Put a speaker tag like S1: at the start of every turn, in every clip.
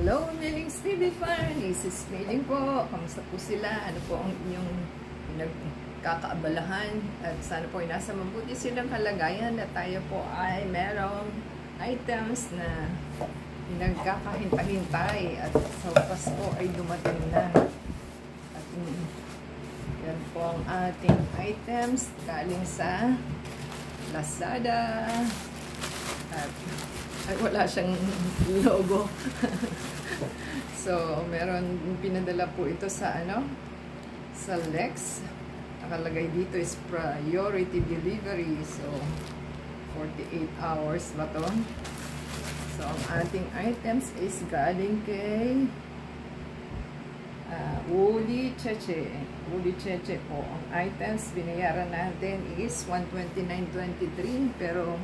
S1: Hello, Miling's TV fan! This is Miling po. Kamusta po sila? Ano po ang inyong pinagkakaabalahan? At sana po ay nasa mabuti silang kalagayan at tayo po ay merong items na pinagkakahintay-hintay at sa wakas po ay dumating na. At yan po ang ating items galing sa Lazada. At ay, wala siyang logo. So, meron pinadala po ito sa sa Lex. Nakalagay dito is priority delivery. So, 48 hours ba to? So, ang ating items is galing kay Woody Cheche. Woody Cheche po. Ang items binayaran natin is 129.23 pero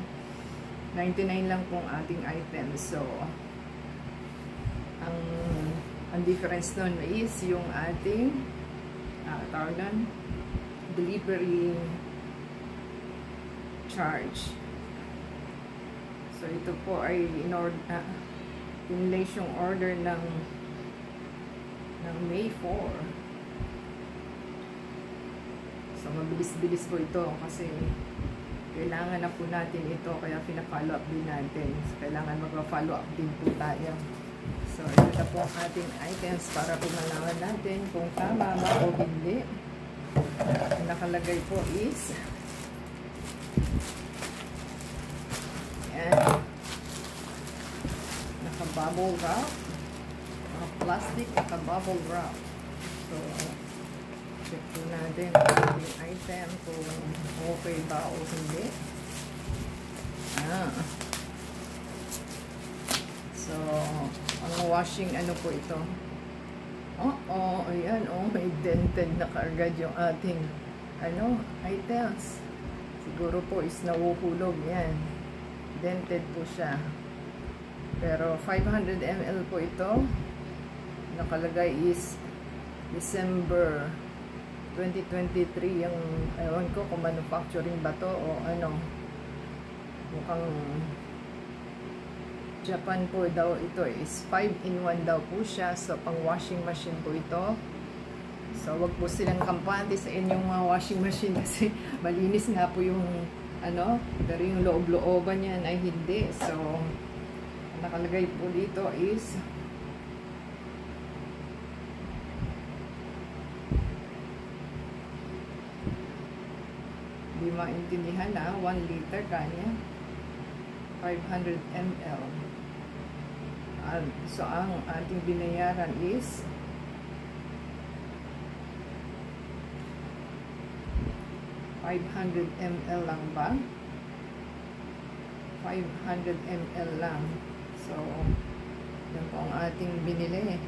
S1: 99 lang pong ating item. So, ang difference nun is yung ating delivery charge. So, ito po ay in-place yung order ng May 4. So, mabilis-bilis po ito kasi kailangan na po natin ito, kaya pina-follow up din natin. So, kailangan mag-follow up din po tayo. So, ito na po ang ating items para po malaman natin kung tama ba o hindi. Ang nakalagay po is yan, naka-bubble wrap, plastic, naka-bubble wrap. So, check po natin ang ating item kung okay ba o hindi. So, ang washing po ito. Ayan, may dented na kaagad yung ating items. Siguro po is nahuhulog yan. Dented po siya. Pero 500 ml po ito. Nakalagay is December 2023 yung, ewan ko kung manufacturing ba to o mukhang Japan po daw ito is 5-in-1 daw po siya, so pang washing machine po ito. So wag po silang kampante sa inyong mga washing machine kasi malinis nga po yung pero yung loob-looban niyan ay hindi. So nakalagay po dito is di maintindihan 1 liter kanya 500 ml. So ang ating binayaran is $500 ml lang ba? 500 ml lang. So yan po ang ating binili,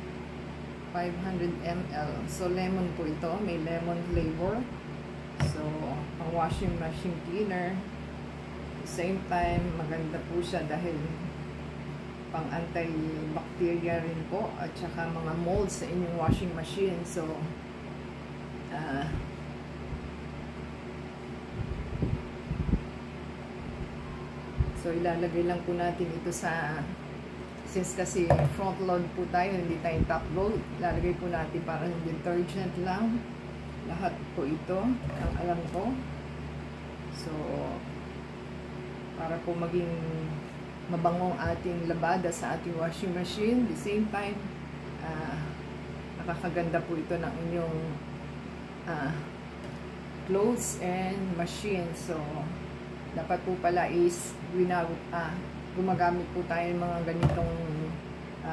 S1: 500 ml. So lemon po ito, may lemon flavor. So, ang washing machine cleaner, same time, maganda po siya dahil pang anti-bacteria rin po at saka mga molds sa inyong washing machine. So, ilalagay lang po natin ito sa, since kasi front load po tayo, hindi tayo top load, ilalagay po natin parang detergent lang. Lahat po ito, ang alam ko. So, para po maging mabangong ating labada sa ating washing machine. At the same time, nakakaganda po ito ng inyong clothes and machine. So, dapat po pala is gumagamit po tayo ng mga ganitong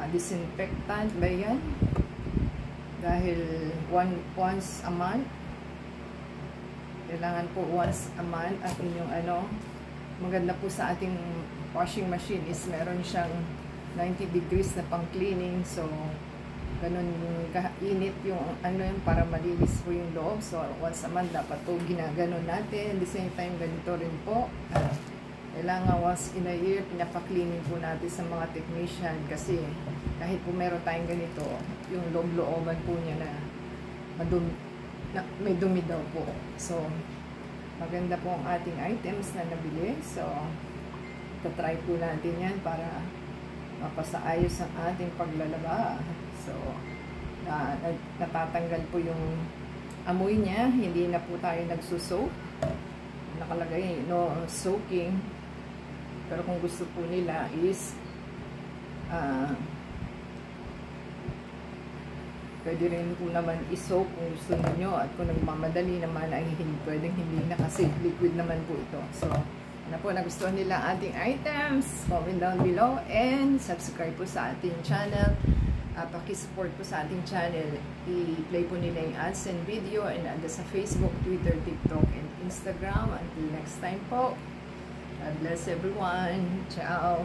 S1: disinfectant ba yan? Dahil once a month, kailangan po once a month at inyong maganda po sa ating washing machine is meron siyang 90 degrees na pang cleaning. So, ganun kainit yung para malinis po yung loob. So, once a month dapat po ginaganon natin. At the same time, ganito rin po. Kailangan once in a year, pinapa-cleaning po natin sa mga technician kasi kahit po meron tayong ganito, yung loob-looban po niya na may dumi daw po. So, maganda po ang ating items na nabili. So, tatry po natin yan para mapasaayos ang ating paglalaba. So, natatanggal po yung amoy niya. Hindi na po tayo nagsusoak. Nakalagay, no soaking. Pero kung gusto po nila is pwede rin po naman isoak kung gusto niyo, at kung nagmamadali naman ay pwedeng hindi na, kasi liquid naman po ito. So, ano po nagustuhan nila ating items, comment down below and subscribe po sa ating channel. Pakisupport po sa ating channel. I-play po nila yung ads and video, and anda sa Facebook, Twitter, TikTok, and Instagram. Until next time po, God bless everyone. Ciao!